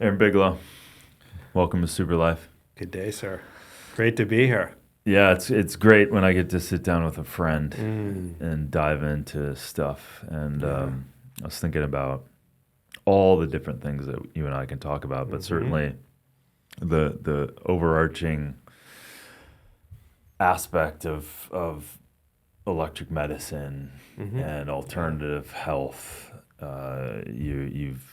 Aaron Bigelow, welcome to Super Life. Good day, sir. Great to be here. Yeah, it's great when I get to sit down with a friend Mm. and dive into stuff. And Yeah. I was thinking about all the different things that you and I can talk about, but certainly the overarching aspect of electric medicine and alternative health.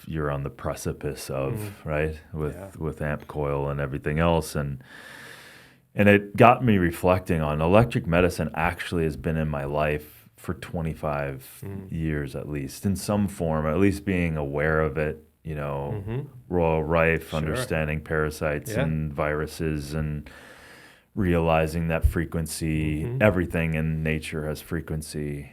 You're on the precipice of right with AmpCoil and everything else, and it got me reflecting on electric medicine. Actually, has been in my life for 25 years at least, in some form, at least being aware of it. Royal rife, understanding parasites and viruses, and realizing that frequency, everything in nature has frequency.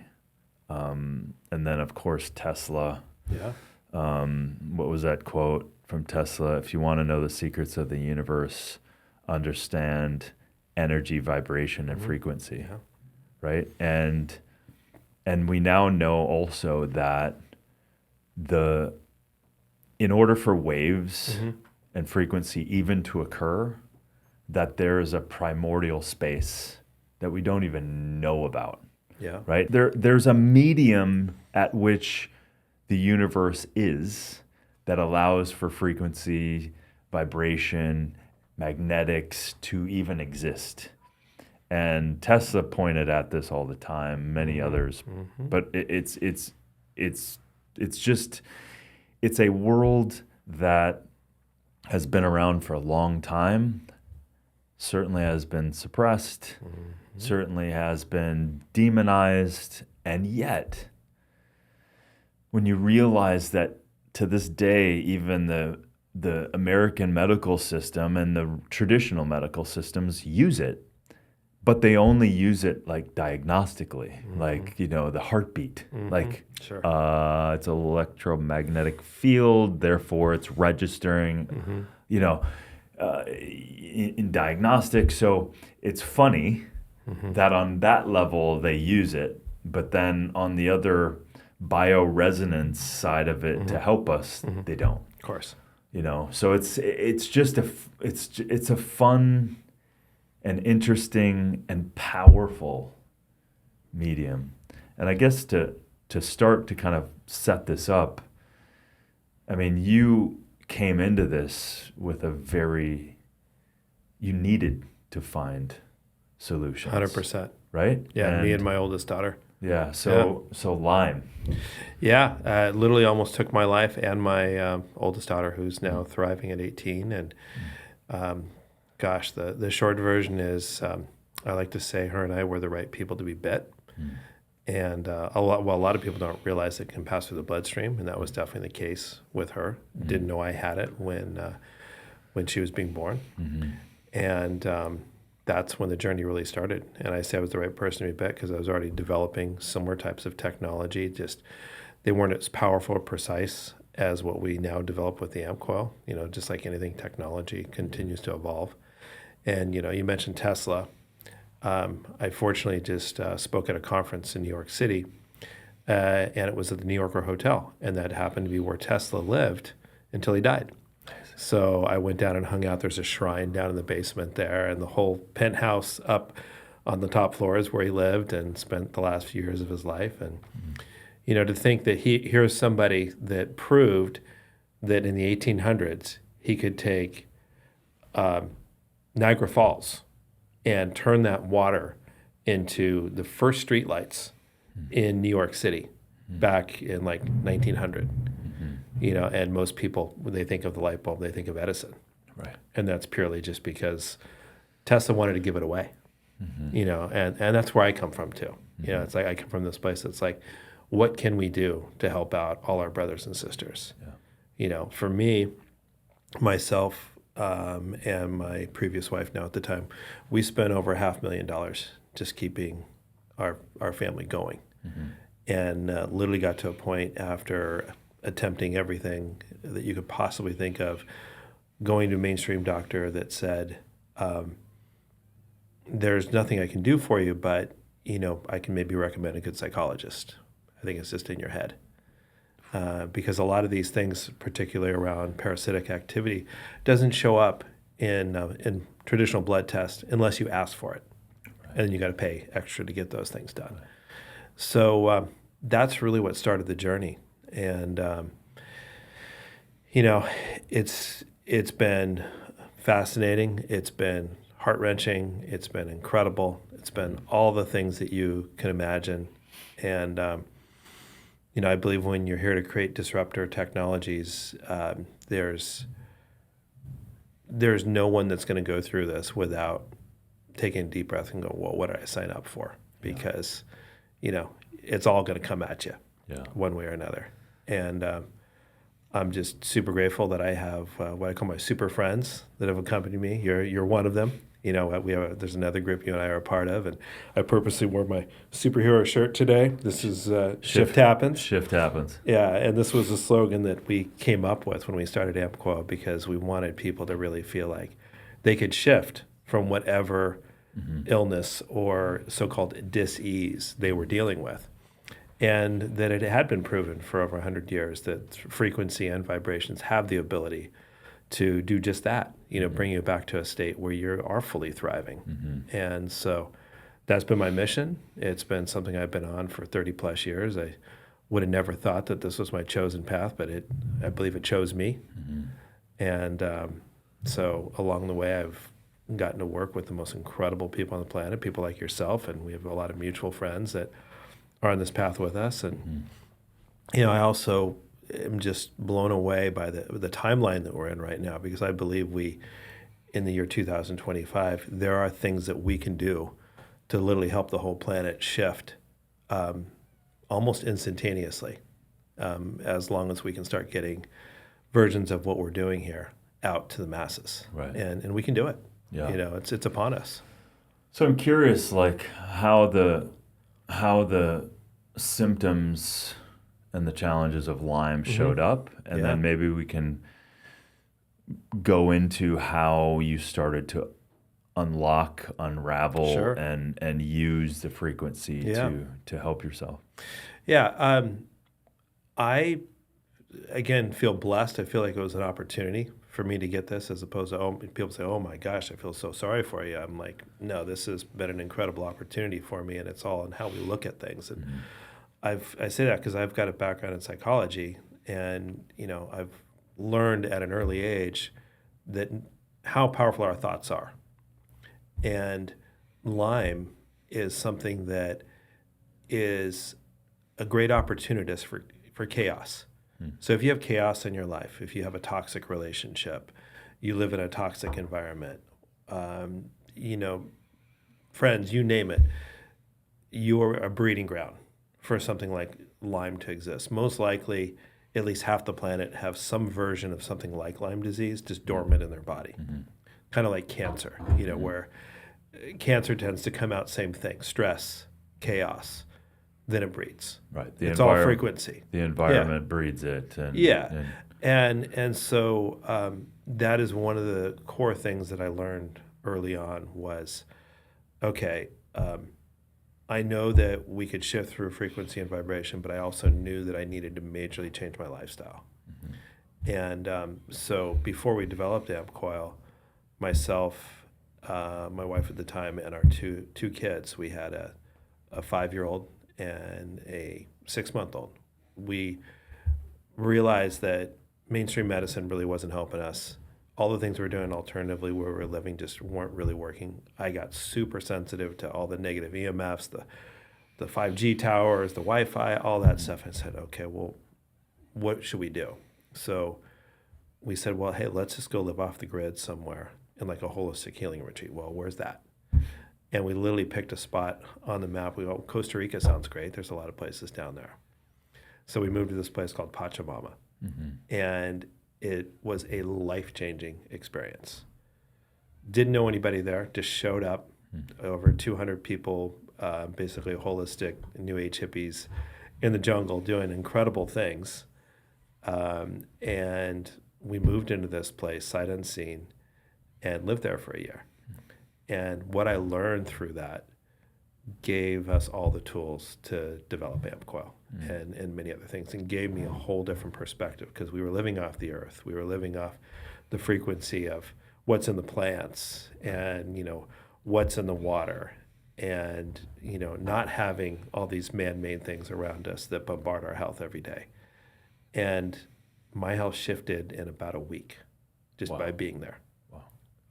And then, of course, Tesla. Yeah. What was that quote from Tesla? If you want to know the secrets of the universe, understand energy, vibration, and frequency. Yeah. Right? And we now know also that in order for waves and frequency even to occur, that there is a primordial space that we don't even know about. Yeah. Right? There's a medium at which the universe is that allows for frequency, vibration, magnetics to even exist. And Tesla pointed at this all the time, many others, but it's a world that has been around for a long time, certainly has been suppressed, certainly has been demonized, and yet when you realize that to this day, even the American medical system and the traditional medical systems use it, but they only use it like diagnostically, like, the heartbeat, like Sure. it's an electromagnetic field, therefore it's registering, in diagnostics. So it's funny that on that level they use it, but then on the other bioresonance side of it to help us, they don't. Of course. So it's just it's a fun and interesting and powerful medium. And I guess to start to kind of set this up, I mean, you came into this with you needed to find solutions. 100%. Right? Yeah, me and my oldest daughter. Yeah, so Lyme. Yeah, literally almost took my life and my oldest daughter, who's now thriving at 18. And gosh, the short version is I like to say her and I were the right people to be bit. And a lot of people don't realize it can pass through the bloodstream, and that was definitely the case with her. Didn't know I had it when she was being born. And that's when the journey really started. And I say I was the right person to be bit because I was already developing similar types of technology. Just they weren't as powerful or precise as what we now develop with the AmpCoil. Just like anything, technology continues to evolve. And you mentioned Tesla. I fortunately just spoke at a conference in New York City, and it was at the New Yorker Hotel, and that happened to be where Tesla lived until he died. So I went down and hung out. There's a shrine down in the basement there, and the whole penthouse up on the top floor is where he lived and spent the last few years of his life. And to think that here's somebody that proved that in the 1800s he could take Niagara Falls and turn that water into the first streetlights in New York City back in like 1900. And most people, when they think of the light bulb, they think of Edison. Right. And that's purely just because Tesla wanted to give it away. And that's where I come from too. It's like I come from this place that's like, what can we do to help out all our brothers and sisters? Yeah. For me, myself, and my previous wife now at the time, we spent over $500,000 just keeping our family going. And literally got to a point after attempting everything that you could possibly think of, going to a mainstream doctor that said, there's nothing I can do for you, but I can maybe recommend a good psychologist. I think it's just in your head. because a lot of these things, particularly around parasitic activity, doesn't show up in traditional blood tests unless you ask for it. Right. And you got to pay extra to get those things done. Right. So that's really what started the journey. And, it's been fascinating. It's been heart-wrenching. It's been incredible. It's been all the things that you can imagine. And, I believe when you're here to create disruptor technologies, there's no one that's going to go through this without taking a deep breath and go, well, what did I sign up for? Because, it's all going to come at you one way or another. And I'm just super grateful that I have what I call my super friends that have accompanied me. You're one of them. There's another group you and I are a part of, and I purposely wore my superhero shirt today. This is Shift Happens. Shift Happens. Yeah, and this was a slogan that we came up with when we started AmpCoil because we wanted people to really feel like they could shift from whatever illness or so-called dis-ease they were dealing with. And that it had been proven for over 100 years that frequency and vibrations have the ability to do just that, bring you back to a state where you are fully thriving. And so that's been my mission. It's been something I've been on for 30 plus years. I would have never thought that this was my chosen path, but I believe it chose me. And so along the way, I've gotten to work with the most incredible people on the planet, people like yourself, and we have a lot of mutual friends that are on this path with us. And, I also am just blown away by the timeline that we're in right now, because I believe in the year 2025, there are things that we can do to literally help the whole planet shift almost instantaneously, as long as we can start getting versions of what we're doing here out to the masses. Right. And we can do it. Yeah. It's upon us. So I'm curious, how the symptoms and the challenges of Lyme showed up, and then maybe we can go into how you started to unlock, unravel, and use the frequency to help yourself. Yeah. I, again, feel blessed. I feel like it was an opportunity for me to get this, as opposed to, people say, oh my gosh, I feel so sorry for you. I'm like, no, this has been an incredible opportunity for me, and it's all in how we look at things. And I say that because I've got a background in psychology, and I've learned at an early age that how powerful our thoughts are. And Lyme is something that is a great opportunist for chaos. So if you have chaos in your life, if you have a toxic relationship, you live in a toxic environment, friends, you name it, you're a breeding ground for something like Lyme to exist. Most likely, at least half the planet have some version of something like Lyme disease just dormant in their body. Kind of like cancer, where cancer tends to come out same thing, stress, chaos, then it breeds. Right. It's all frequency. The environment breeds it. And so that is one of the core things that I learned early on was, okay, I know that we could shift through frequency and vibration, but I also knew that I needed to majorly change my lifestyle. And so before we developed AmpCoil, myself, my wife at the time, and our two kids, we had a 5-year-old and a 6-month-old. We realized that mainstream medicine really wasn't helping us. All the things we were doing alternatively where we were living just weren't really working. I got super sensitive to all the negative EMFs, the 5G towers, the Wi-Fi, all that stuff. I said, okay, well, what should we do? So we said, well, hey, let's just go live off the grid somewhere in like a holistic healing retreat. Well, where's that? And we literally picked a spot on the map. We go, Costa Rica sounds great. There's a lot of places down there. So we moved to this place called Pachamama. And it was a life-changing experience. Didn't know anybody there, just showed up. Over 200 people, basically holistic New Age hippies in the jungle doing incredible things. And we moved into this place, sight unseen, and lived there for a year. And what I learned through that gave us all the tools to develop AmpCoil and many other things, and gave me a whole different perspective, because we were living off the earth. We were living off the frequency of what's in the plants and, what's in the water, and, not having all these man-made things around us that bombard our health every day. And my health shifted in about a week just by being there,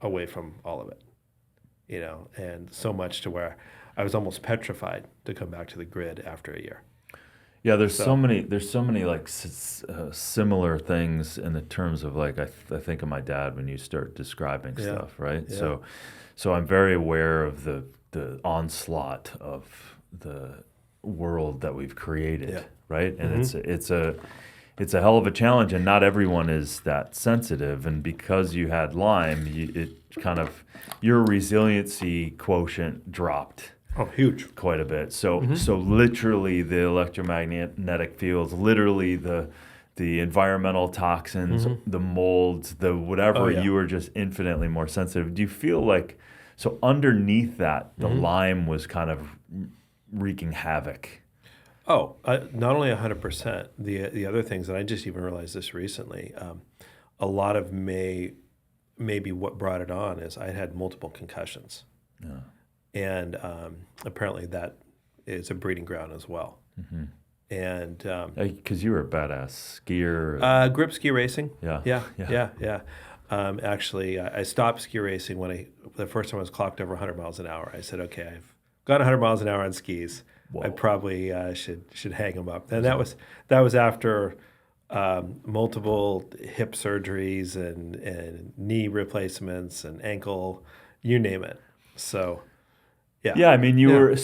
away from all of it, and so much to where I was almost petrified to come back to the grid after a year. Yeah, there's so many like similar things in the terms of like I think of my dad when you start describing stuff, right? Yeah. So I'm very aware of the onslaught of the world that we've created, right? And it's a hell of a challenge, and not everyone is that sensitive. And because you had Lyme, your resiliency quotient dropped. Oh, huge. Quite a bit. So literally the electromagnetic fields, literally the environmental toxins, the molds, the whatever, you were just infinitely more sensitive. Do you feel like, so underneath that, the Lyme was kind of wreaking havoc? Oh, not only 100%. The other things, and I just even realized this recently, a lot of maybe what brought it on is I had multiple concussions. Yeah. And apparently that is a breeding ground as well. And because you were a badass skier. Grip ski racing. Yeah. Actually, I stopped ski racing when the first time I was clocked over 100 miles an hour. I said, okay, I've got 100 miles an hour on skis. Whoa. I probably should hang them up. And that was after multiple hip surgeries and knee replacements and ankle, you name it. So. Yeah, I mean, you were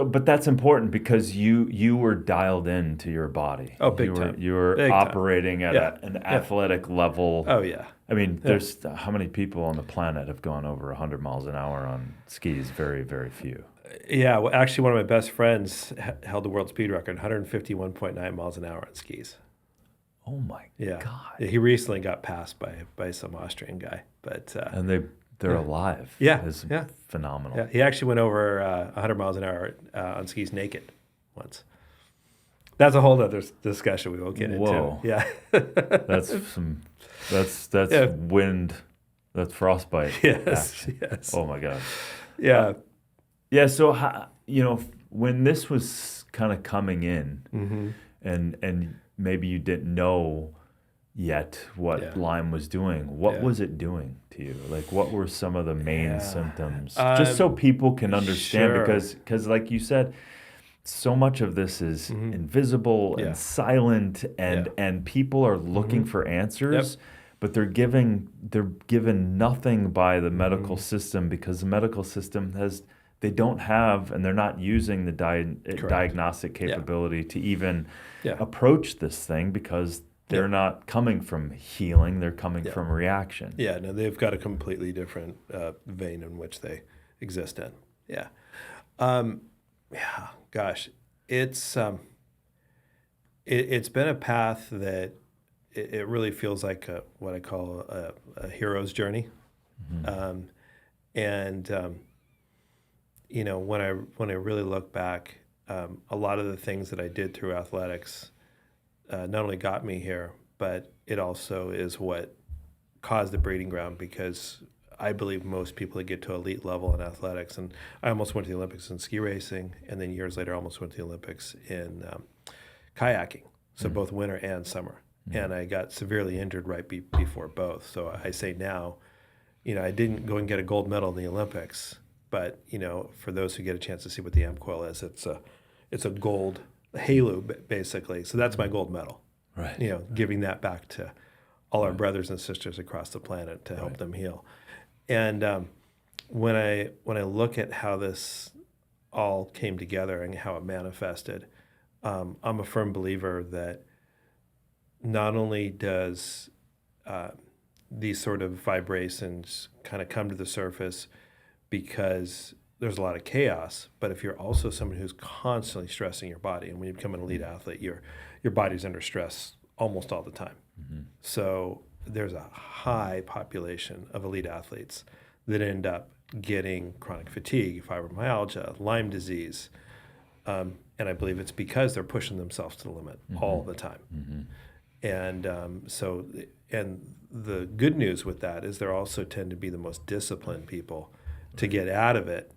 but that's important because you were dialed into your body. Oh, big time. You were big operating time. At an athletic level. Oh, yeah. I mean, there's how many people on the planet have gone over 100 miles an hour on skis? Very, very few. Yeah, well, actually, one of my best friends held the world speed record, 151.9 miles an hour on skis. Oh, my God. He recently got passed by some Austrian guy. But and they're alive. Yeah. It's phenomenal. Yeah. He actually went over 100 miles an hour on skis naked once. That's a whole other discussion we won't get into. Yeah. That's wind. That's frostbite. Yes. Oh my God. Yeah. Yeah. So, when this was kind of coming in and maybe you didn't know yet what Lyme was doing, what was it doing to you? Like, what were some of the main symptoms? Just so people can understand, because like you said, so much of this is invisible and silent, and people are looking for answers, but they're given nothing by the medical system, because the medical system they don't have, and they're not using the diagnostic capability to even approach this thing, because they're not coming from healing, they're coming from reaction. Yeah, no, they've got a completely different vein in which they exist in. Yeah. Gosh, it's been a path that it really feels like what I call a hero's journey. When I really look back, a lot of the things that I did through athletics not only got me here, but it also is what caused the breeding ground, because I believe most people that get to elite level in athletics, and I almost went to the Olympics in ski racing, and then years later I almost went to the Olympics in kayaking, so both winter and summer. And I got severely injured right before both. So I say now, I didn't go and get a gold medal in the Olympics, but, for those who get a chance to see what the AmpCoil is, it's a gold halo, basically. So that's my gold medal. Right. Giving that back to all our brothers and sisters across the planet to help them heal. And when I look at how this all came together and how it manifested, I'm a firm believer that not only does these sort of vibrations kind of come to the surface because there's a lot of chaos, but if you're also someone who's constantly stressing your body, and when you become an elite athlete, your body's under stress almost all the time. So there's a high population of elite athletes that end up getting chronic fatigue, fibromyalgia, Lyme disease. And I believe it's because they're pushing themselves to the limit all the time. And and the good news with that is they also tend to be the most disciplined people to get out of it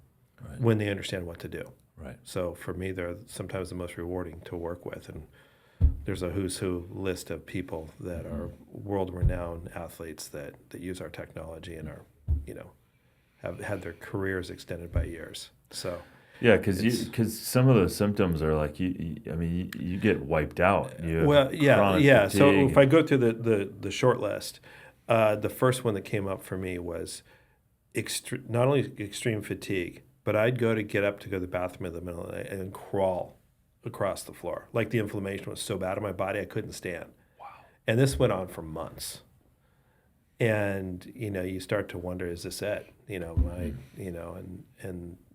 when they understand what to do. Right. So for me, they're sometimes the most rewarding to work with. And there's a who's who list of people that are world-renowned athletes that use our technology and are, have had their careers extended by years. So yeah, because some of those symptoms are like you get wiped out. Fatigue. So if I go through the short list, the first one that came up for me was not only extreme fatigue, but I'd go to get up to go to the bathroom in the middle of the night and crawl across the floor. Like the inflammation was so bad in my body, I couldn't stand. Wow. And this went on for months. And, you start to wonder, is this it? And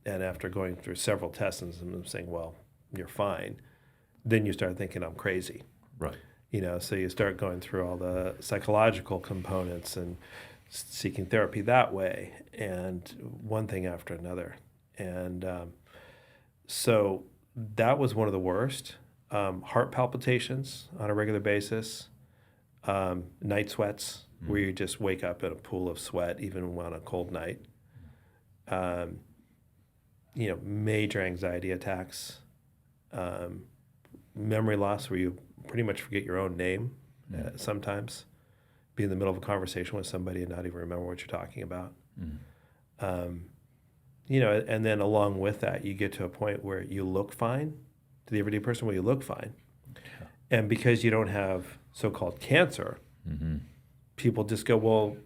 after going through several tests and them saying, well, you're fine, then you start thinking I'm crazy. Right. So you start going through all the psychological components and seeking therapy that way, and one thing after another. And so that was one of the worst. Heart palpitations on a regular basis, night sweats, where you just wake up in a pool of sweat even on a cold night. Major anxiety attacks, memory loss where you pretty much forget your own name sometimes, be in the middle of a conversation with somebody and not even remember what you're talking about. And then along with that, you get to a point where you look fine to the everyday person, where you look fine. Yeah. And because you don't have so-called cancer, people just go, well,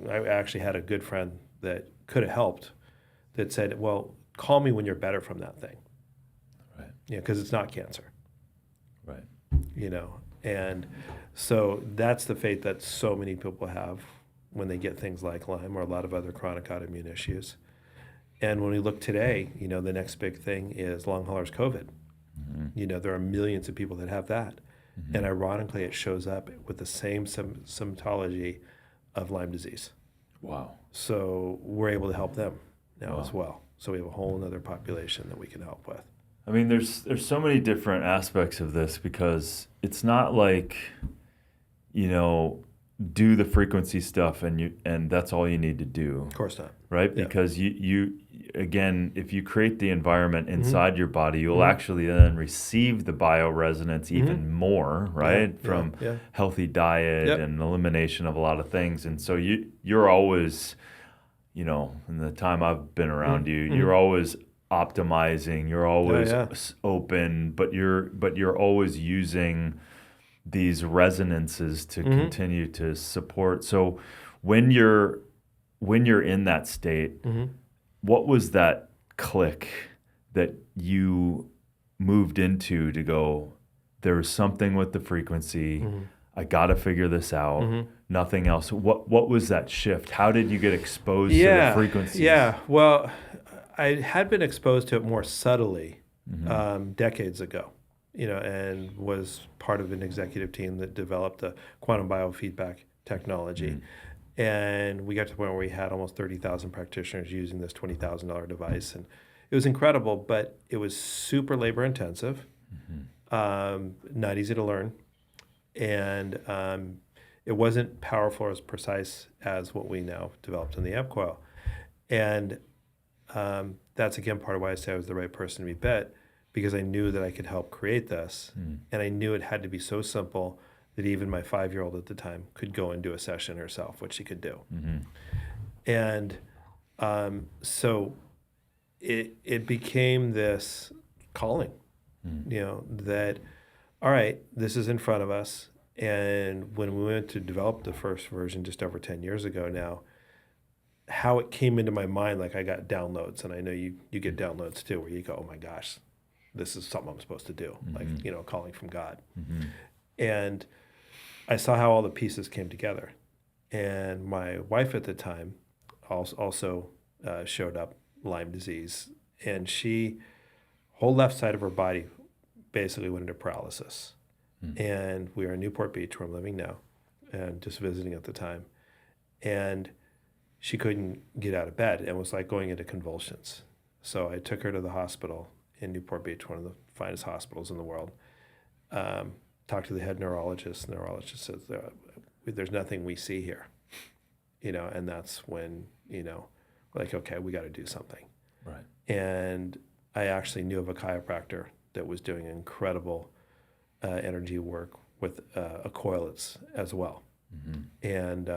I actually had a good friend that could have helped that said, well, call me when you're better from that thing. Right. Because it's not cancer. Right. And so that's the fate that so many people have when they get things like Lyme or a lot of other chronic autoimmune issues. And when we look today, the next big thing is long haulers COVID. There are millions of people that have that. And ironically, it shows up with the same symptomology of Lyme disease. Wow. So we're able to help them now as well. So we have a whole other population that we can help with. I mean, there's so many different aspects of this, because it's not like, do the frequency stuff and that's all you need to do. Of course not. Right? Yeah. Because you again, if you create the environment inside your body, you'll actually then receive the bioresonance even more, right? From healthy diet and elimination of a lot of things. And so you're always, in the time I've been around you, you're always optimizing, you're always open, but you're always using these resonances to continue to support. So when you're in that state, what was that click that you moved into to go, there's something with the frequency, I got to figure this out, nothing else? What was that shift? How did you get exposed to the frequencies? Yeah, well, I had been exposed to it more subtly decades ago, and was part of an executive team that developed the quantum biofeedback technology. And we got to the point where we had almost 30,000 practitioners using this $20,000 device. And it was incredible, but it was super labor intensive, not easy to learn. And it wasn't powerful or as precise as what we now developed in the AmpCoil. And that's, again, part of why I said I was the right person to be bet, because I knew that I could help create this. And I knew it had to be so simple that even my 5-year-old at the time could go and do a session herself, which she could do. And so it became this calling, that, all right, this is in front of us. And when we went to develop the first version just over 10 years ago now, how it came into my mind, like I got downloads, and I know you get downloads too, where you go, oh my gosh, this is something I'm supposed to do, like, calling from God. And I saw how all the pieces came together. And my wife at the time also showed up Lyme disease, and whole left side of her body basically went into paralysis. And we were in Newport Beach, where I'm living now, and just visiting at the time. And she couldn't get out of bed and was like going into convulsions. So I took her to the hospital in Newport Beach, one of the finest hospitals in the world. Talked to the head neurologist. The neurologist says, there's nothing we see here, and that's when, like, okay, we got to do something. Right. And I actually knew of a chiropractor that was doing incredible energy work with a coil as well. Mm-hmm. And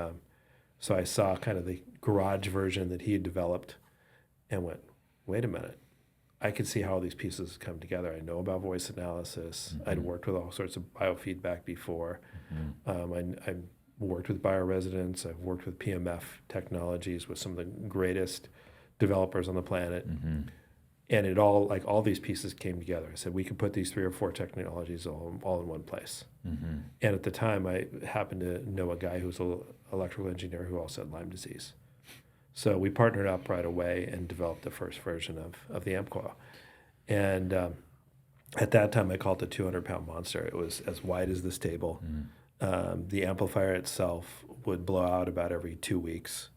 so I saw kind of the garage version that he had developed and went, wait a minute. I could see how all these pieces come together. I know about voice analysis. Mm-hmm. I'd worked with all sorts of biofeedback before. Mm-hmm. I worked with bioresonance. I've worked with PMF technologies with some of the greatest developers on the planet. Mm-hmm. And it all these pieces came together. I said, we could put these 3 or 4 technologies all in one place. Mm-hmm. And at the time, I happened to know a guy who was an electrical engineer who also had Lyme disease. So we partnered up right away and developed the first version of the AmpCoil. And at that time, I called it a 200-pound monster. It was as wide as this table. Mm-hmm. The amplifier itself would blow out about every 2 weeks.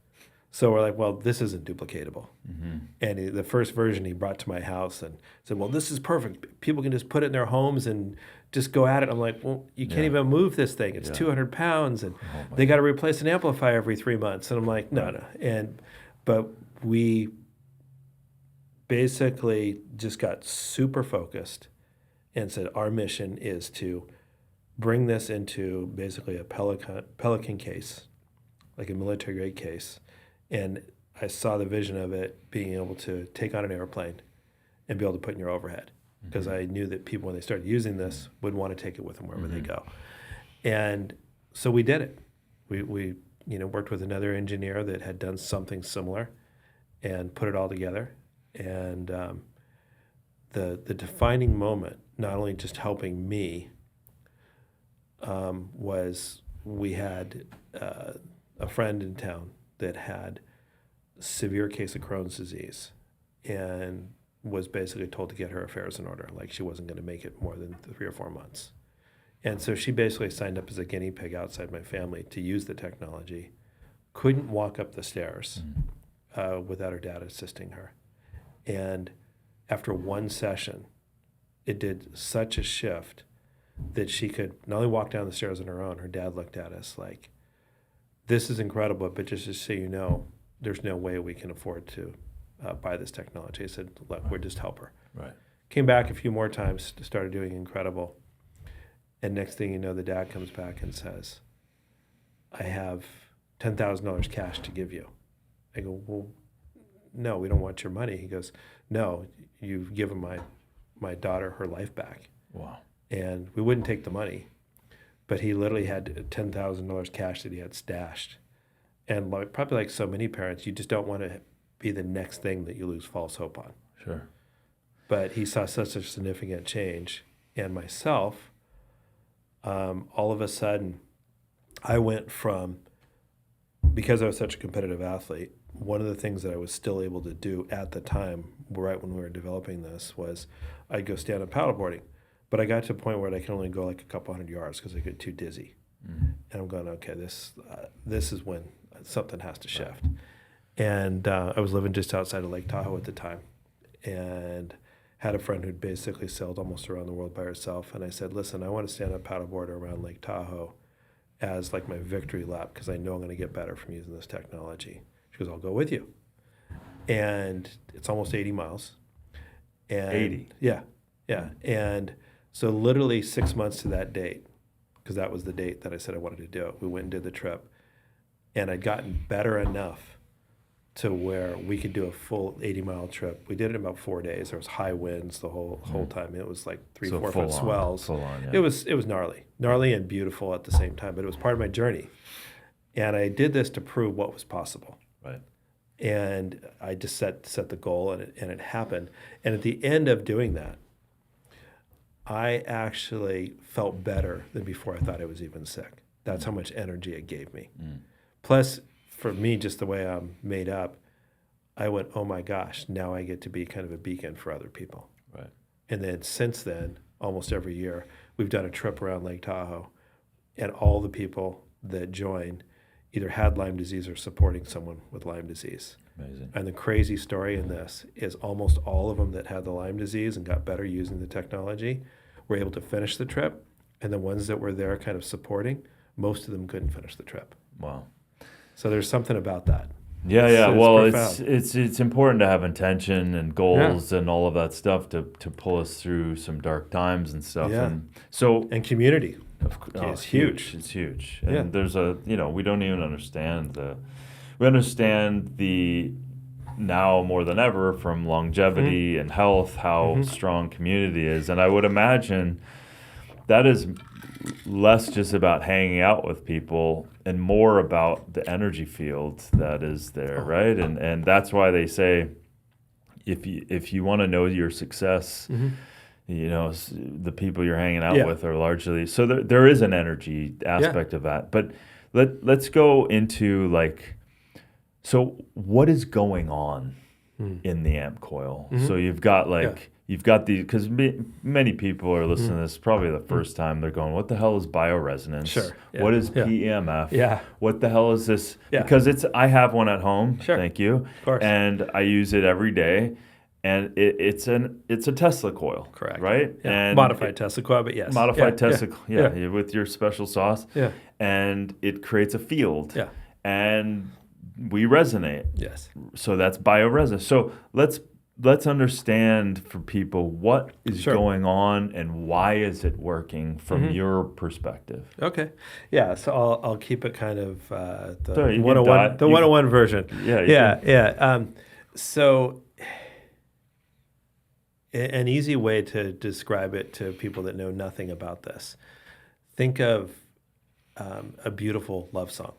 So we're like, well, this isn't duplicatable. Mm-hmm. And the first version he brought to my house and said, well, this is perfect. People can just put it in their homes and just go at it. I'm like, well, you can't even move this thing. It's 200 pounds, and they got to replace an amplifier every 3 months. And I'm like, no. But we basically just got super focused and said our mission is to bring this into basically a Pelican case, like a military-grade case. And I saw the vision of it being able to take on an airplane and be able to put in your overhead, because I knew that people, when they started using this, would want to take it with them wherever they go. And so we did it. We worked with another engineer that had done something similar and put it all together. And the defining moment, not only just helping me, was we had a friend in town that had a severe case of Crohn's disease and was basically told to get her affairs in order. Like, she wasn't going to make it more than 3 or 4 months. And so she basically signed up as a guinea pig outside my family to use the technology. Couldn't walk up the stairs without her dad assisting her. And after one session, it did such a shift that she could not only walk down the stairs on her own. Her dad looked at us like, this is incredible, but just so you know, there's no way we can afford to buy this technology. I said, look, we'll just help her. Right. Came back a few more times, started doing incredible. And next thing you know, the dad comes back and says, I have $10,000 cash to give you. I go, well, no, we don't want your money. He goes, no, you've given my daughter her life back. Wow. And we wouldn't take the money. But he literally had $10,000 cash that he had stashed. And probably like so many parents, you just don't want to be the next thing that you lose false hope on. Sure. But he saw such a significant change. And myself, all of a sudden, I went from, because I was such a competitive athlete, one of the things that I was still able to do at the time, right when we were developing this, was I'd go stand up paddleboarding. But I got to a point where I could only go like a couple hundred yards because I get too dizzy. And I'm going, okay, this is when something has to shift. Right. And I was living just outside of Lake Tahoe at the time, and had a friend who'd basically sailed almost around the world by herself. And I said, listen, I want to stand up paddleboard around Lake Tahoe as like my victory lap, because I know I'm going to get better from using this technology. She goes, I'll go with you. And it's almost 80 miles. And 80? Yeah. And so literally 6 months to that date, because that was the date that I said I wanted to do it, we went and did the trip. And I'd gotten better enough to where we could do a full 80-mile trip. We did it in about 4 days. There was high winds the whole time. It was like 3-4 foot swells. Full on, yeah. It was gnarly and beautiful at the same time, but it was part of my journey. And I did this to prove what was possible. Right. And I just set the goal, and it happened. And at the end of doing that, I actually felt better than before I thought I was even sick. That's how much energy it gave me. Plus, for me, just the way I'm made up, I went, oh my gosh, now I get to be kind of a beacon for other people. Right. And then since then, almost every year, we've done a trip around Lake Tahoe, and all the people that join, either had Lyme disease or supporting someone with Lyme disease. Amazing. And the crazy story in this is almost all of them that had the Lyme disease and got better using the technology were able to finish the trip. And the ones that were there kind of supporting, most of them couldn't finish the trip. Wow. So there's something about that. Yeah. Well, profound. it's important to have intention and goals and all of that stuff to pull us through some dark times and stuff. Yeah. And community it's huge. It's huge. And there's we don't even understand we understand the now more than ever from longevity and health, how strong community is. And I would imagine that is less just about hanging out with people and more about the energy field that is there, right? And that's why they say if you want to know your success, the people you're hanging out with are largely so there is an energy aspect of that. But let's go into so what is going on in the AmpCoil? So you've got you've got the, because many people are listening to this probably the first time, they're going, what the hell is bioresonance? Sure. Yeah. What is PEMF? Yeah. What the hell is this? Yeah. Because I have one at home, Sure. thank you. Of course. And I use it every day. And it's a Tesla coil. Correct. Right? Yeah. And Modified Tesla coil, but yes. Modified Tesla, with your special sauce. Yeah. And it creates a field. Yeah. And we resonate. Yes. So that's bioresonance. So let's understand for people what is going on and why is it working from your perspective. Okay. Yeah. So I'll keep it kind of the Sorry, 101 the 101 version. Yeah. So an easy way to describe it to people that know nothing about this, think of a beautiful love song.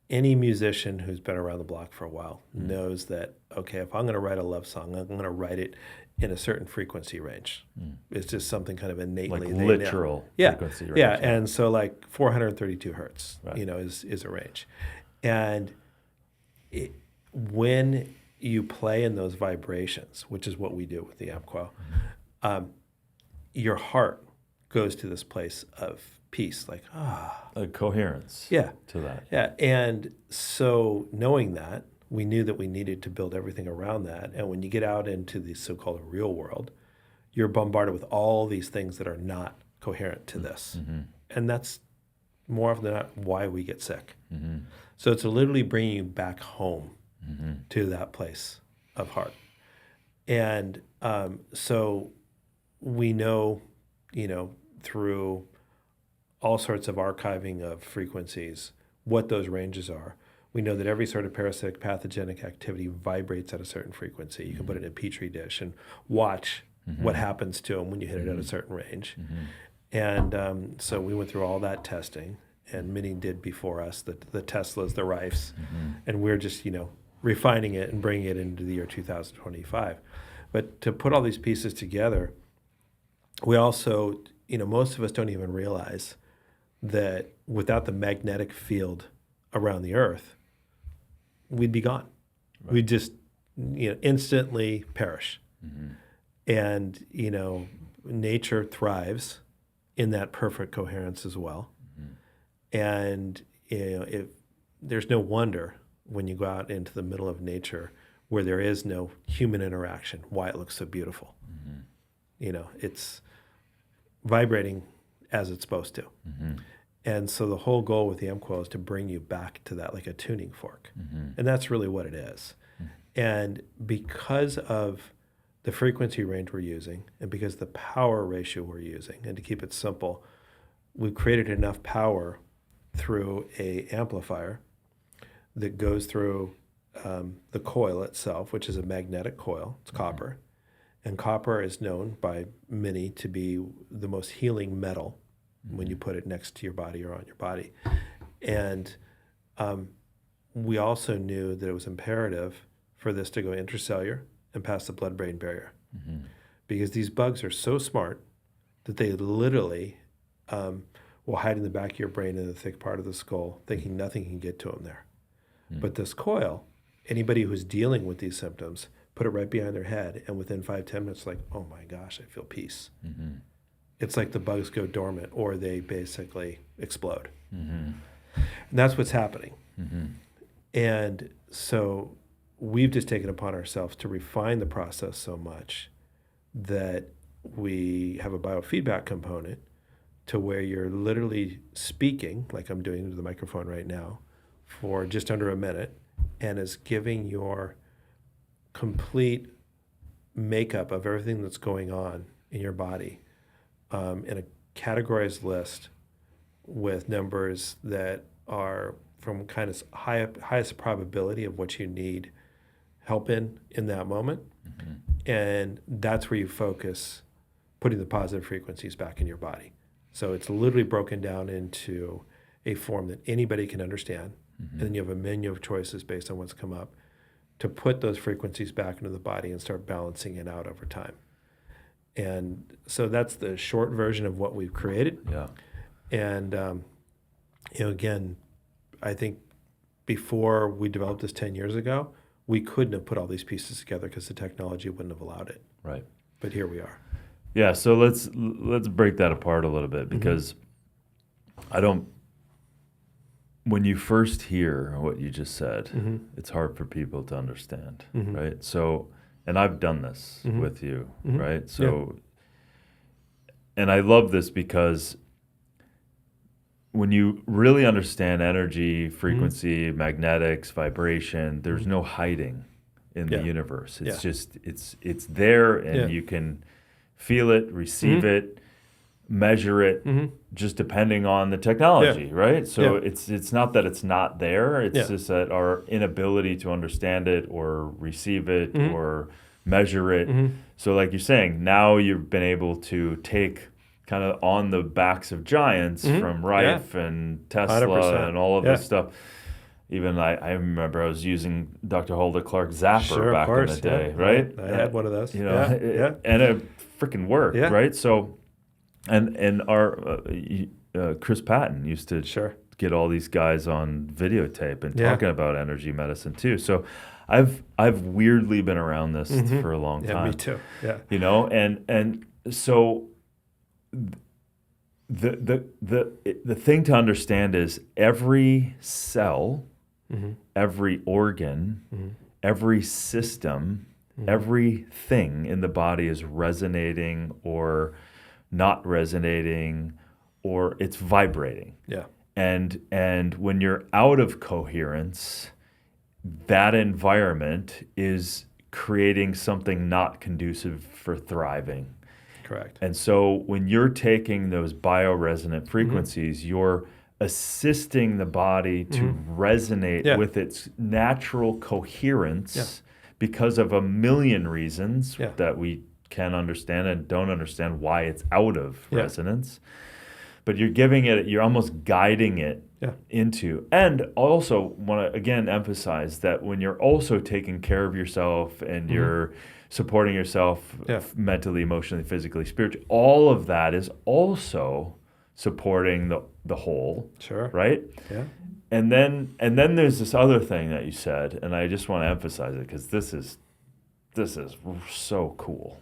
Any musician who's been around the block for a while knows that, okay, if I'm going to write a love song, I'm going to write it in a certain frequency range. It's just something kind of innately. Like literal frequency range. Yeah, and so 432 hertz, right. is a range. And when you play in those vibrations, which is what we do with the AmpCoil, your heart goes to this place of peace, a coherence to that. Yeah. And so knowing that, we knew that we needed to build everything around that. And when you get out into the so-called real world, you're bombarded with all these things that are not coherent to this. And that's more often than not why we get sick. So it's literally bringing you back home to that place of heart. And so we know, through all sorts of archiving of frequencies, what those ranges are. We know that every sort of parasitic pathogenic activity vibrates at a certain frequency. You can put it in a petri dish and watch what happens to them when you hit it at a certain range. And so we went through all that testing, and many did before us, the Teslas, the Rifes, and we're just, refining it and bringing it into the year 2025. But to put all these pieces together, we also, most of us don't even realize that without the magnetic field around the Earth, we'd be gone. Right. We'd just, instantly perish. And, nature thrives in that perfect coherence as well. And, there's no wonder when you go out into the middle of nature where there is no human interaction, why it looks so beautiful. It's vibrating as it's supposed to. And so the whole goal with the AmpCoil is to bring you back to that like a tuning fork. And that's really what it is. And because of the frequency range we're using and because the power ratio we're using, and to keep it simple, we've created enough power through a amplifier that goes through the coil itself, which is a magnetic coil. It's copper. And copper is known by many to be the most healing metal when you put it next to your body or on your body. And we also knew that it was imperative for this to go intracellular and past the blood-brain barrier. Because these bugs are so smart that they literally will hide in the back of your brain in the thick part of the skull, thinking nothing can get to them there. But this coil, anybody who's dealing with these symptoms, put it right behind their head, and within 5-10 minutes, oh my gosh, I feel peace. It's like the bugs go dormant or they basically explode. And that's what's happening. Mm-hmm. And so we've just taken upon ourselves to refine the process so much that we have a biofeedback component to where you're literally speaking, like I'm doing into the microphone right now, for just under a minute, and is giving your complete makeup of everything that's going on in your body in a categorized list with numbers that are from kind of highest probability of what you need help in that moment. Mm-hmm. And that's where you focus putting the positive frequencies back in your body. So it's literally broken down into a form that anybody can understand. Mm-hmm. And then you have a menu of choices based on what's come up to put those frequencies back into the body and start balancing it out over time. And so that's the short version of what we've created. Yeah. And, again, I think before we developed this 10 years ago, we couldn't have put all these pieces together because the technology wouldn't have allowed it. Right. But here we are. Yeah. So let's break that apart a little bit, because when you first hear what you just said, Mm-hmm. it's hard for people to understand, Mm-hmm. right? So, and I've done this Mm-hmm. with you, Mm-hmm. right? So, and I love this because when you really understand energy, frequency, magnetics, vibration, there's no hiding in the universe. It's just, it's there, and you can feel it, receive it, measure it, just depending on the technology, right? So it's not that it's not there. It's just that our inability to understand it or receive it or measure it. So like you're saying, now you've been able to take kind of on the backs of giants from Rife and Tesla 100%. and all of this stuff. Even I remember I was using Dr. Hulda Clark Zapper back in the day, right? I had one of those. You know, and it freaking worked, right? So, and our Chris Patton used to get all these guys on videotape and talking about energy medicine too. So, I've weirdly been around this for a long time. Yeah, me too. Yeah, you know, and so the thing to understand is every cell, every organ, every system, everything in the body is resonating or not resonating, or it's vibrating. Yeah. And when you're out of coherence, that environment is creating something not conducive for thriving. Correct. And so when you're taking those bioresonant frequencies, you're assisting the body to resonate with its natural coherence because of a million reasons that we can understand and don't understand why it's out of resonance. But you're giving it, you're almost guiding it into. And also want to again emphasize that when you're also taking care of yourself and you're supporting yourself mentally, emotionally, physically, spiritually, all of that is also supporting the whole. Sure. Right? Yeah. And then there's this other thing that you said, and I just want to emphasize it because this is so cool.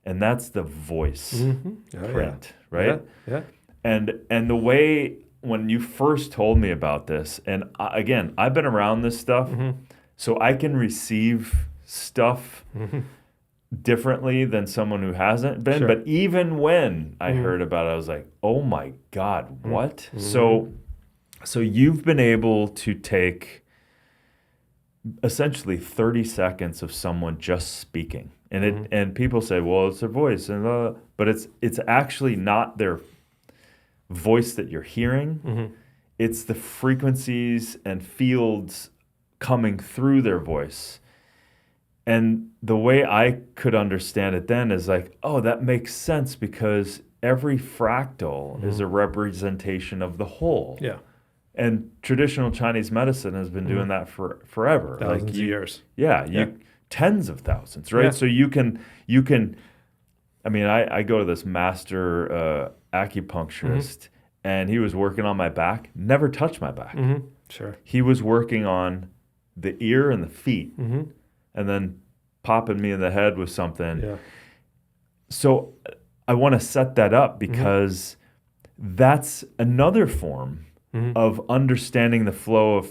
And that's the voice print, right? Yeah. And the way when you first told me about this, and again, I've been around this stuff, so I can receive stuff differently than someone who hasn't been. Sure. But even when I heard about it, I was like, oh my God, what? So you've been able to take essentially 30 seconds of someone just speaking. And and people say, well, it's their voice, and but it's actually not their voice that you're hearing. It's the frequencies and fields coming through their voice. And the way I could understand it then is like, oh, that makes sense because every fractal is a representation of the whole. Yeah. And traditional Chinese medicine has been doing that for forever. Thousands of years. Yeah, tens of thousands, right? Yeah. So you can. I mean, I go to this master acupuncturist, and he was working on my back. Never touched my back. Sure. He was working on the ear and the feet, and then popping me in the head with something. Yeah. So I want to set that up because that's another form of understanding the flow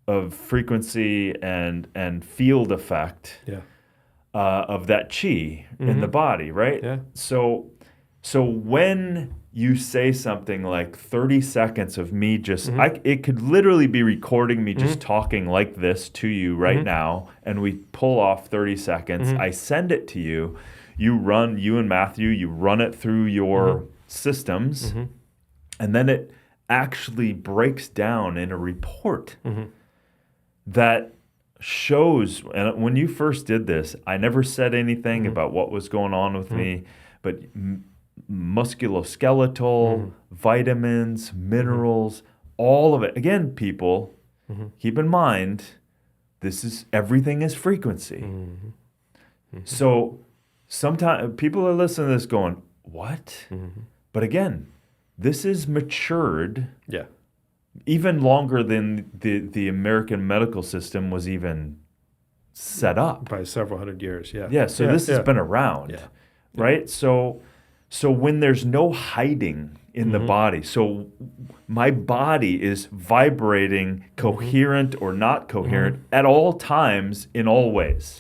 of frequency and field effect of that chi in the body, right? Yeah. So when you say something like 30 seconds of me just, it could literally be recording me just talking like this to you right now, and we pull off 30 seconds. I send it to you. You and Matthew, you run it through your systems, and then it actually breaks down in a report that shows. And when you first did this, I never said anything about what was going on with me, but musculoskeletal, vitamins, minerals, all of it. Again, people, keep in mind, everything is frequency. So sometimes people are listening to this going, what? But again, this is matured even longer than the American medical system was even set up. By several hundred years, So this has been around, right? So when there's no hiding in the body, so my body is vibrating coherent or not coherent at all times in all ways.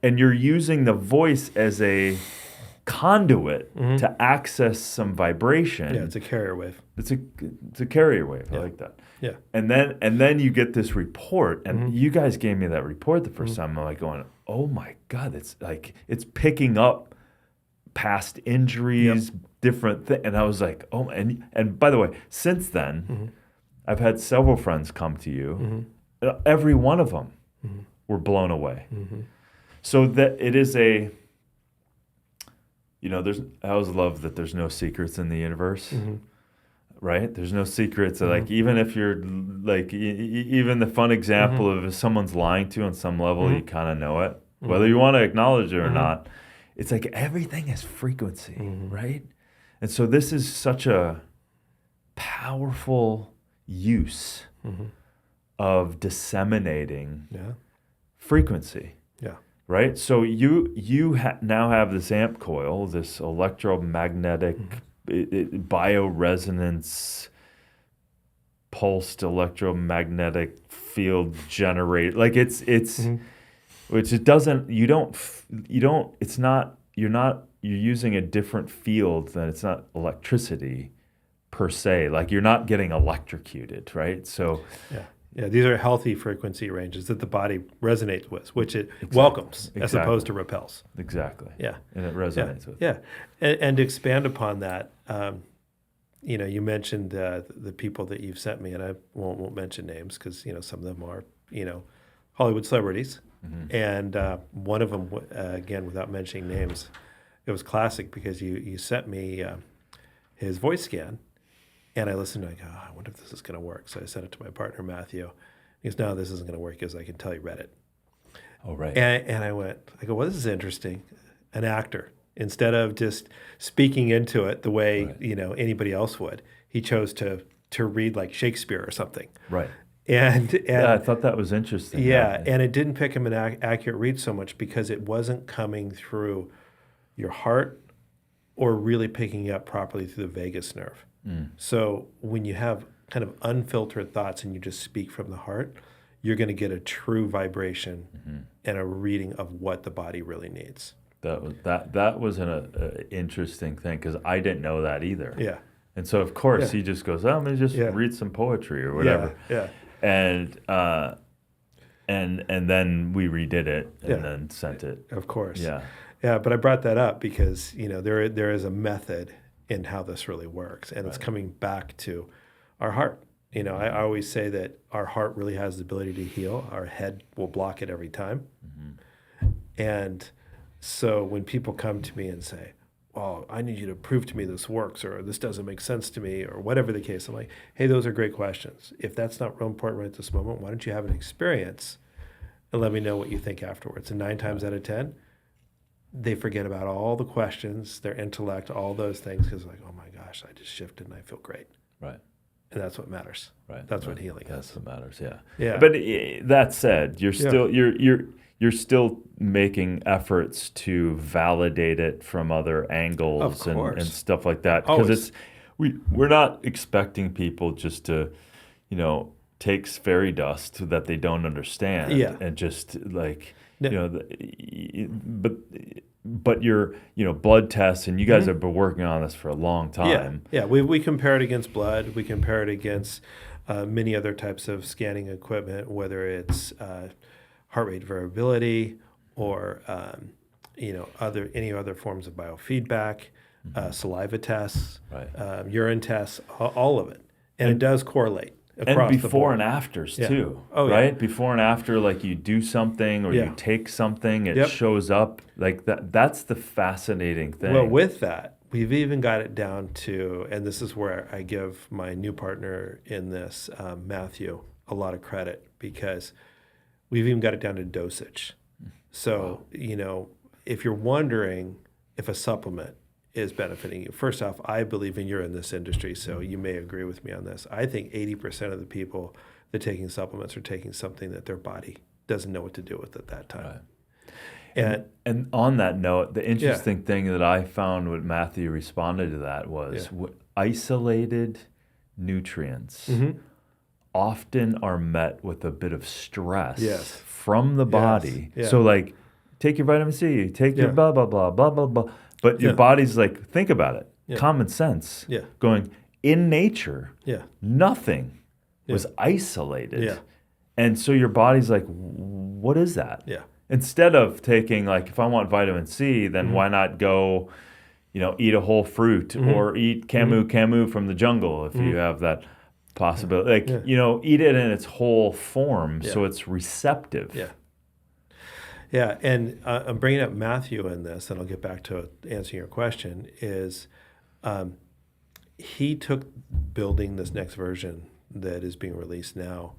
And you're using the voice as a conduit to access some vibration. Yeah, it's a carrier wave. It's a carrier wave. I like that. Yeah. And then you get this report, and you guys gave me that report the first time. I'm like going, oh my God, it's picking up past injuries, different things. And I was like, oh, and by the way, since then, I've had several friends come to you. Every one of them were blown away. So that it is I always love that there's no secrets in the universe, right? There's no secrets. Like, even if you're like, even the fun example of if someone's lying to you on some level, you kind of know it, whether you want to acknowledge it or not. It's like everything is frequency, right? And so this is such a powerful use of disseminating frequency. Right? So you now have this AmpCoil, this electromagnetic bioresonance pulsed electromagnetic field generate. Like it's which it doesn't, you're using a different field than, it's not electricity per se. Like, you're not getting electrocuted, right? So Yeah, these are healthy frequency ranges that the body resonates with, which it welcomes as opposed to repels. Exactly. Yeah. And it resonates with. Yeah. And to expand upon that, you mentioned the people that you've sent me, and I won't mention names because, some of them are, Hollywood celebrities. And one of them, again, without mentioning names, it was classic because you sent me his voice scan. And I listened to it, I go, I wonder if this is going to work. So I sent it to my partner, Matthew. He goes, no, this isn't going to work because I can tell you read it. Oh, right. And I go, well, this is interesting. An actor, instead of just speaking into it the way, anybody else would, he chose to read like Shakespeare or something. Right. And I thought that was interesting. Yeah, and it didn't pick him an accurate read so much because it wasn't coming through your heart or really picking up properly through the vagus nerve. So when you have kind of unfiltered thoughts and you just speak from the heart, you're going to get a true vibration and a reading of what the body really needs. That was an interesting thing because I didn't know that either. Yeah. And so of course he just goes, I'm going to just read some poetry or whatever. Yeah. And then we redid it and then sent it. Of course. Yeah. Yeah, but I brought that up because, there is a method in how this really works. And it's coming back to our heart. I always say that our heart really has the ability to heal. Our head will block it every time. And so when people come to me and say, well, I need you to prove to me this works, or this doesn't make sense to me, or whatever the case, I'm like, hey, those are great questions. If that's not real important right at this moment, why don't you have an experience and let me know what you think afterwards? And 9 times out of 10, they forget about all the questions, their intellect, all those things, because like, oh my gosh, I just shifted and I feel great. Right. And that's what matters. Right. That's what healing That's is. what matters. Yeah. Yeah. But that said, you're still you're still making efforts to validate it from other angles and stuff like that, because we're not expecting people just to takes fairy dust that they don't understand and just like, but your, blood tests, and you guys have been working on this for a long time. Yeah. We compare it against blood. We compare it against many other types of scanning equipment, whether it's heart rate variability or, any other forms of biofeedback, saliva tests, urine tests, all of it. And it does correlate across and the before board. and afters too, right? Yeah. Before and after, like you do something or you take something, it shows up like that. That's the fascinating thing. Well, with that, we've even got it down to, and this is where I give my new partner in this, Matthew, a lot of credit, because we've even got it down to dosage. So, if you're wondering if a supplement is benefiting you, first off, I believe, and you're in this industry, so you may agree with me on this. I think 80% of the people that are taking supplements are taking something that their body doesn't know what to do with at that time. Right. And on that note, the interesting thing that I found when Matthew responded to that was isolated nutrients often are met with a bit of stress from the body. So like, take your vitamin C, take your blah, blah, blah, blah, blah, blah. But your body's like, think about it. Common sense. Going, in nature, nothing was isolated. And so your body's like, what is that? Instead of taking, like, if I want vitamin C, then why not go, eat a whole fruit or eat camu from the jungle if you have that possibility. Like, eat it in its whole form so it's receptive. Yeah, and I'm bringing up Matthew in this, and I'll get back to answering your question, is he took building this next version that is being released now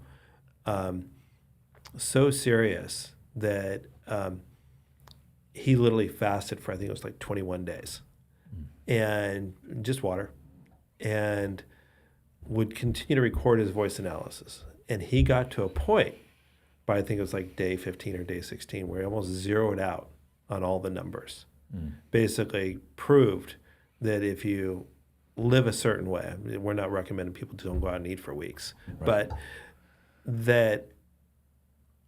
so serious that he literally fasted for, I think it was like 21 days, and just water, and would continue to record his voice analysis. And he got to a point, but I think it was like day 15 or day 16, where he almost zeroed out on all the numbers. Basically proved that if you live a certain way, we're not recommending people don't go out and eat for weeks, but that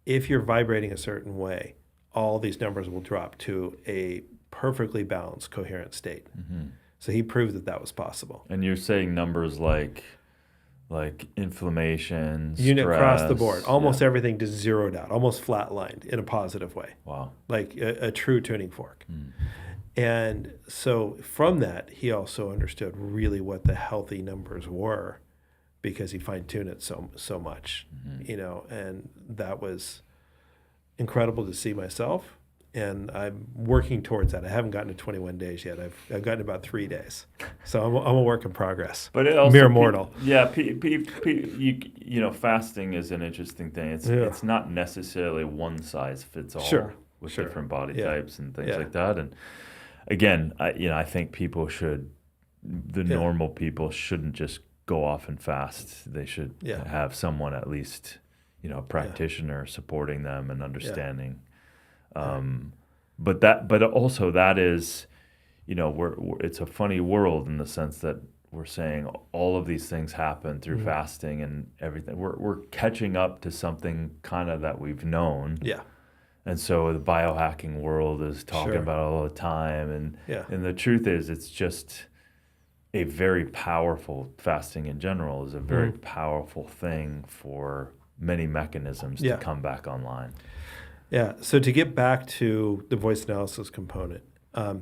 if you're vibrating a certain way, all these numbers will drop to a perfectly balanced, coherent state. So he proved that that was possible. And you're saying numbers like inflammation, unit stress, across the board, almost everything just zeroed out, almost flatlined in a positive way. Wow. Like a true tuning fork. And so from that, he also understood really what the healthy numbers were, because he fine-tuned it so much, and that was incredible to see myself. And I'm working towards that. I haven't gotten to 21 days yet. I've gotten about 3 days. So I'm a work in progress. But it also, mere mortal. Fasting is an interesting thing. It's not necessarily one size fits all with different body types and things like that. And again, I think normal people shouldn't just go off and fast. They should have someone, at least, a practitioner supporting them and understanding. But also that is, it's a funny world in the sense that we're saying all of these things happen through fasting and everything. We're catching up to something kind of that we've known. And so the biohacking world is talking about it all the time. And the truth is, it's just a very powerful, fasting in general is a very powerful thing for many mechanisms to come back online. Yeah. So to get back to the voice analysis component, a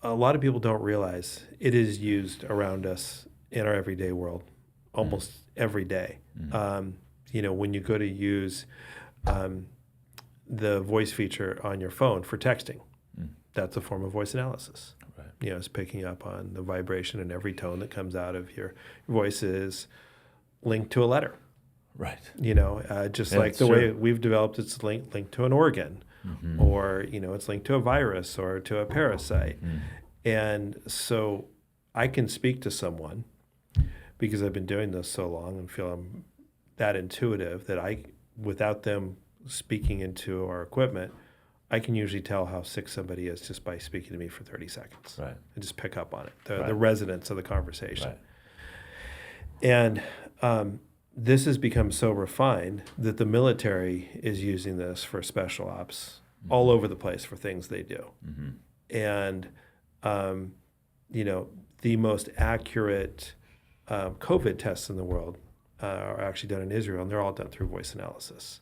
lot of people don't realize it is used around us in our everyday world, almost every day. When you go to use the voice feature on your phone for texting, that's a form of voice analysis. Right. It's picking up on the vibration, and every tone that comes out of your voice is linked to a letter. Right. Just like the way we've developed, it's linked to an organ, or, it's linked to a virus or to a parasite. And so I can speak to someone because I've been doing this so long and feel I'm that intuitive that without them speaking into our equipment, I can usually tell how sick somebody is just by speaking to me for 30 seconds. Right. And just pick up on it, the resonance of the conversation. Right. And this has become so refined that the military is using this for special ops all over the place for things they do. And, the most accurate COVID tests in the world are actually done in Israel, and they're all done through voice analysis.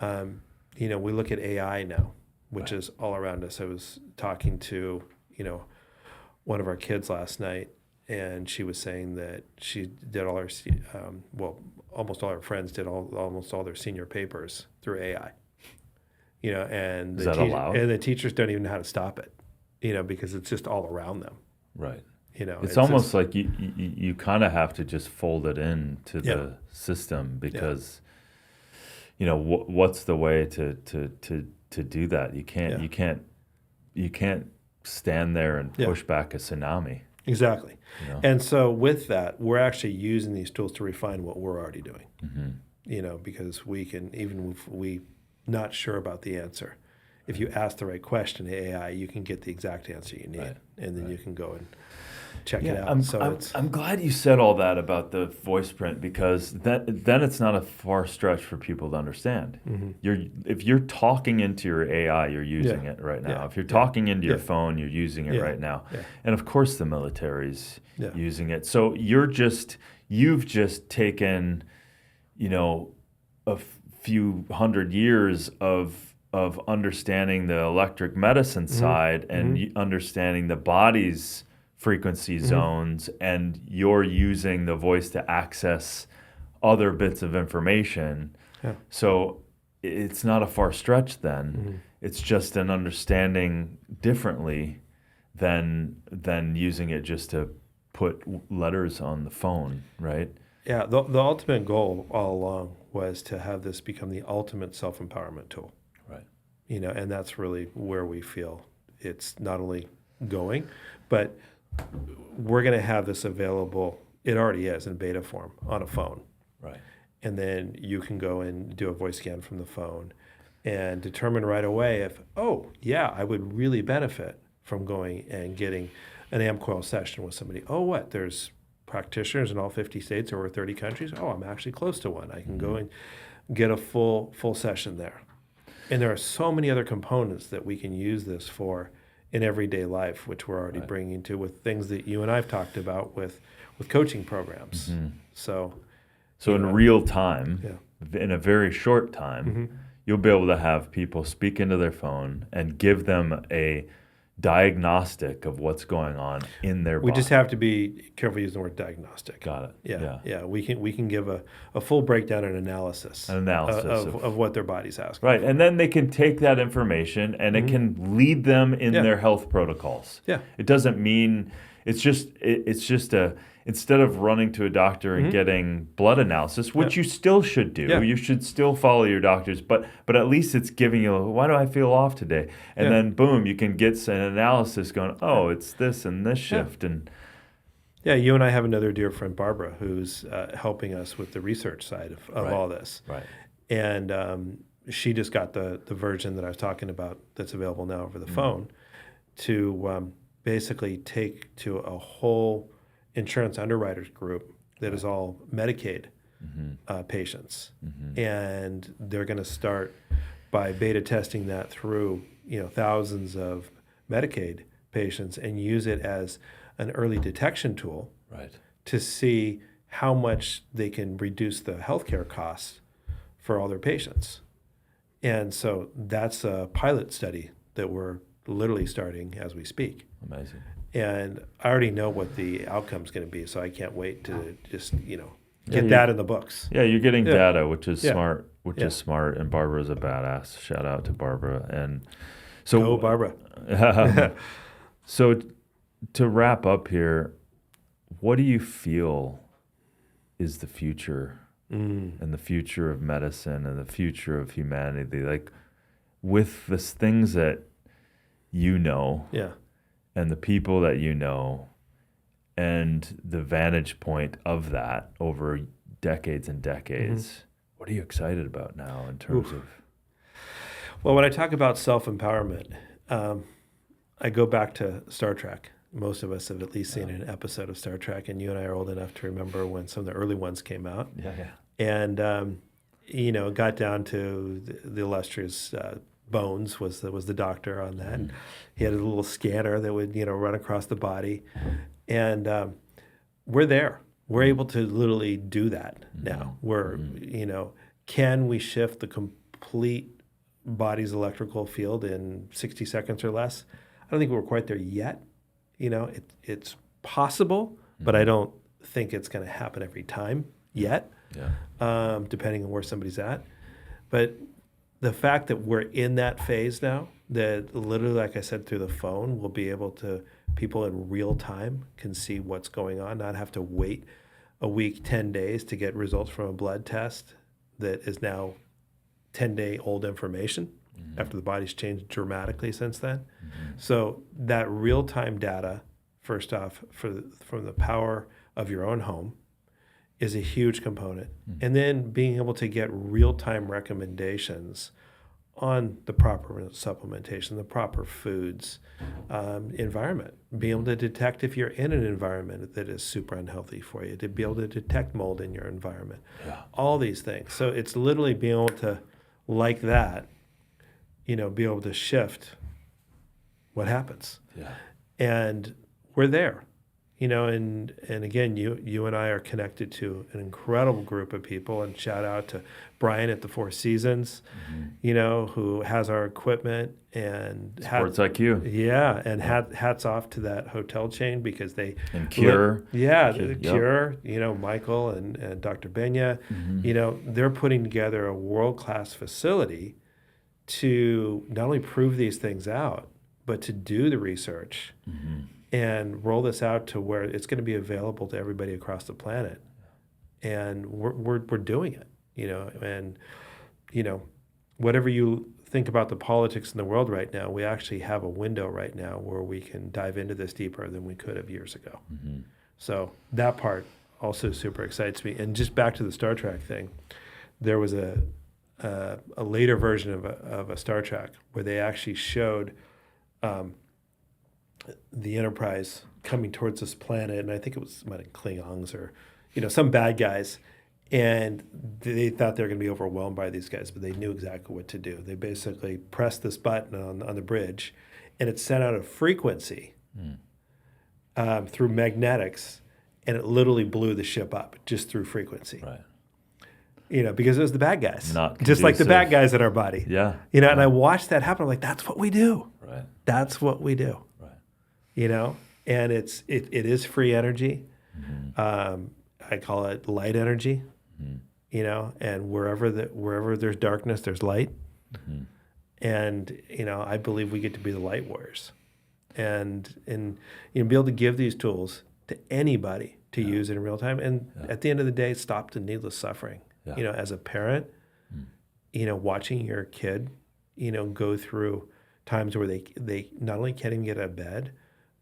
We look at AI now, which is all around us. I was talking to, one of our kids last night, and she was saying that she did all her, almost all her friends did almost all their senior papers through AI. And Is that allowed? And the teachers don't even know how to stop it, because it's just all around them. Right. It's almost like you kind of have to just fold it into the system because, what's the way to do that? You can't stand there and push back a tsunami. Exactly. And so with that, we're actually using these tools to refine what we're already doing, because we can, even if we not sure about the answer, if you ask the right question to AI, you can get the exact answer you need, and then you can go and check it out. I'm glad you said all that about the Voiceprint, because then it's not a far stretch for people to understand. If you're talking into your AI, you're using it right now. If you're talking into your phone, you're using it right now. And of course the military's using it. So you've just taken, a few hundred years of understanding the electric medicine side and understanding the body's frequency zones, and you're using the voice to access other bits of information. So it's not a far stretch then. It's just an understanding differently than using it just to put letters on the phone, right? Yeah, the ultimate goal all along was to have this become the ultimate self-empowerment tool. Right. And that's really where we feel it's not only going, but we're going to have this available. It already is in beta form on a phone. Right. And then you can go and do a voice scan from the phone and determine right away if, I would really benefit from going and getting an AmpCoil session with somebody. There's practitioners in all 50 states, over 30 countries. I'm actually close to one. I can go and get a full session there. And there are so many other components that we can use this for in everyday life, which we're already bringing to with things that you and I've talked about with coaching programs. So in real time, in a very short time, you'll be able to have people speak into their phone and give them a diagnostic of what's going on in their body. We just have to be careful using the word diagnostic. Got it. Yeah. We can give a full breakdown and analysis of what their body's asking. Right, and then they can take that information and it can lead them in their health protocols. Yeah. It doesn't mean it's just instead of running to a doctor and getting blood analysis, which you still should do, you should still follow your doctors, but at least it's giving you, why do I feel off today? And then boom, you can get an analysis going, it's this and this shift. And you and I have another dear friend, Barbara, who's helping us with the research side of all this. Right. And she just got the version that I was talking about that's available now over the phone to basically take to a whole insurance underwriters group that is all Medicaid patients. And they're going to start by beta testing that through thousands of Medicaid patients and use it as an early detection tool to see how much they can reduce the healthcare costs for all their patients. And so that's a pilot study that we're literally starting as we speak. Amazing. And I already know what the outcome's going to be, so I can't wait to just, get that in the books. Yeah, you're getting data, which is smart, is smart. And Barbara's a badass. Shout out to Barbara. And so, go Barbara. So to wrap up here, what do you feel is the future and the future of medicine and the future of humanity? Like with the things that and the people that and the vantage point of that over decades and decades, what are you excited about now in terms of? Well, when I talk about self-empowerment, I go back to Star Trek, most of us have at least seen an episode of Star Trek, and you and I are old enough to remember when some of the early ones came out. Yeah. And it got down to the illustrious Bones was the doctor on that. And he had a little scanner that would run across the body, and we're there. We're able to literally do that now. We're can we shift the complete body's electrical field in 60 seconds or less? I don't think we're quite there yet. It's possible, but I don't think it's going to happen every time yet. Yeah. Depending on where somebody's at. But the fact that we're in that phase now, that literally, like I said, through the phone, we'll be able to, people in real time can see what's going on, not have to wait a week, 10 days to get results from a blood test that is now 10-day-old information after the body's changed dramatically since then. So that real-time data, first off, from the power of your own home, is a huge component. And then being able to get real-time recommendations on the proper supplementation, the proper foods, environment. Being able to detect if you're in an environment that is super unhealthy for you, to be able to detect mold in your environment. Yeah. All these things. So it's literally being able to, like that, be able to shift what happens. Yeah. And we're there. And again, you and I are connected to an incredible group of people, and shout out to Brian at the Four Seasons, who has our equipment and Sports IQ. Yeah, and hats off to that hotel chain because they and Cure. Cure. Michael and Dr. Benya, they're putting together a world-class facility to not only prove these things out, but to do the research. And roll this out to where it's going to be available to everybody across the planet, and we're doing it, and whatever you think about the politics in the world right now, we actually have a window right now where we can dive into this deeper than we could have years ago. So that part also super excites me. And just back to the Star Trek thing, there was a later version of a Star Trek where they actually showed the Enterprise coming towards this planet, and I think it was Klingons or, some bad guys, and they thought they were going to be overwhelmed by these guys, but they knew exactly what to do. They basically pressed this button on the bridge, and it sent out a frequency through magnetics, and it literally blew the ship up just through frequency. Right. Because it was the bad guys, Not just like the conducive. bad guys in our body. Yeah. And I watched that happen. I'm like, that's what we do. Right. That's what we do. And it is free energy. I call it light energy. And wherever there's darkness, there's light. And I believe we get to be the light warriors, and be able to give these tools to anybody to use in real time. And at the end of the day, stop the needless suffering. As a parent, watching your kid, go through times where they not only can't even get out of bed,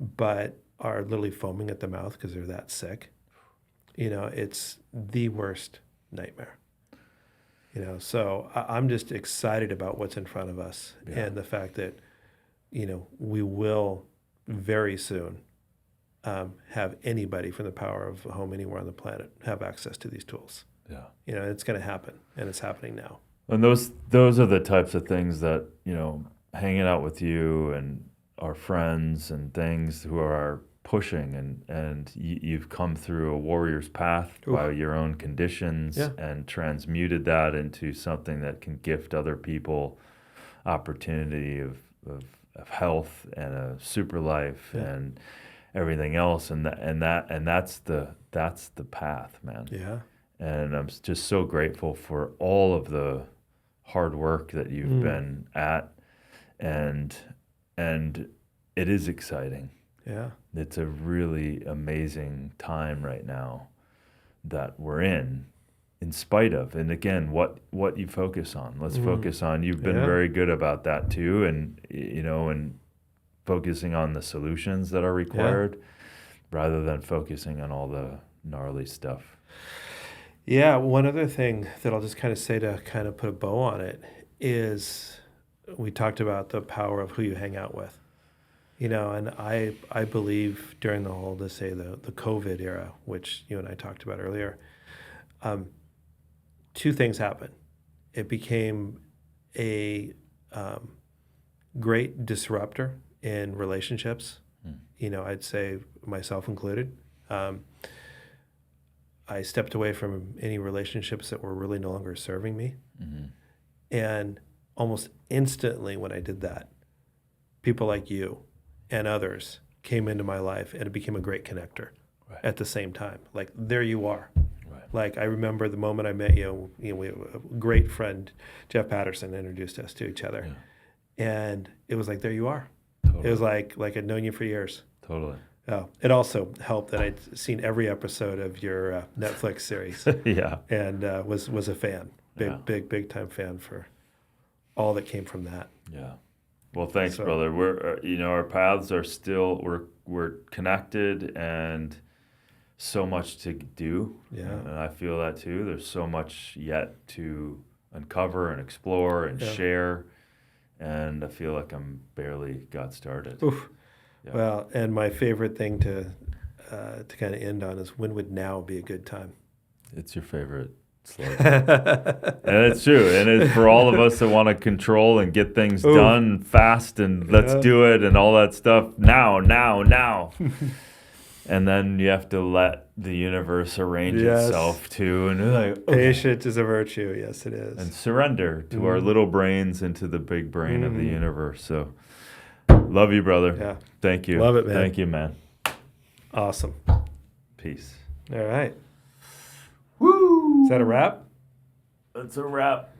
but are literally foaming at the mouth because they're that sick. It's the worst nightmare. So I'm just excited about what's in front of us, and the fact that, we will very soon have anybody from the power of home anywhere on the planet have access to these tools. It's going to happen, and it's happening now. And those are the types of things that, hanging out with you and our friends and things who are pushing, and you've come through a warrior's path by your own conditions and transmuted that into something that can gift other people opportunity of health and a super life and everything else, and that's the path, man. And I'm just so grateful for all of the hard work that you've been at, and it is exciting. It's a really amazing time right now that we're in spite of. And again, what you focus on. Let's focus on. You've been very good about that too, and and focusing on the solutions that are required rather than focusing on all the gnarly stuff. One other thing that I'll just kind of say to kind of put a bow on it is we talked about the power of who you hang out with. And I believe during the whole, to say the COVID era, which you and I talked about earlier, two things happened. It became a great disruptor in relationships. I'd say myself included. I stepped away from any relationships that were really no longer serving me. Mm-hmm. And almost instantly when I did that, people like you and others came into my life, and it became a great connector at the same time. Like, there you are. Like, I remember the moment I met you, we have a great friend, Jeff Patterson, introduced us to each other. Yeah. And it was like, there you are. Totally. It was like I'd known you for years. Totally. Oh, it also helped that I'd seen every episode of your Netflix series. Yeah. And was a fan. Big time fan for all that came from that. Yeah. Well, thanks, brother. We're our paths are still, we're connected, and so much to do. Yeah. And I feel that too. There's so much yet to uncover and explore and share. And I feel like I'm barely got started. Oof. Yeah. Well, and my favorite thing to kind of end on is, when would now be a good time? It's your favorite slogan. And it's true. And it's for all of us that want to control and get things done fast, and let's do it and all that stuff now. And then you have to let the universe arrange itself too. And like, patience is a virtue. Yes, it is. And surrender to our little brains into the big brain of the universe. So love you, brother. Yeah. Thank you. Love it, man. Thank you, man. Awesome. Peace. All right. Woo! Is that a wrap? That's a wrap.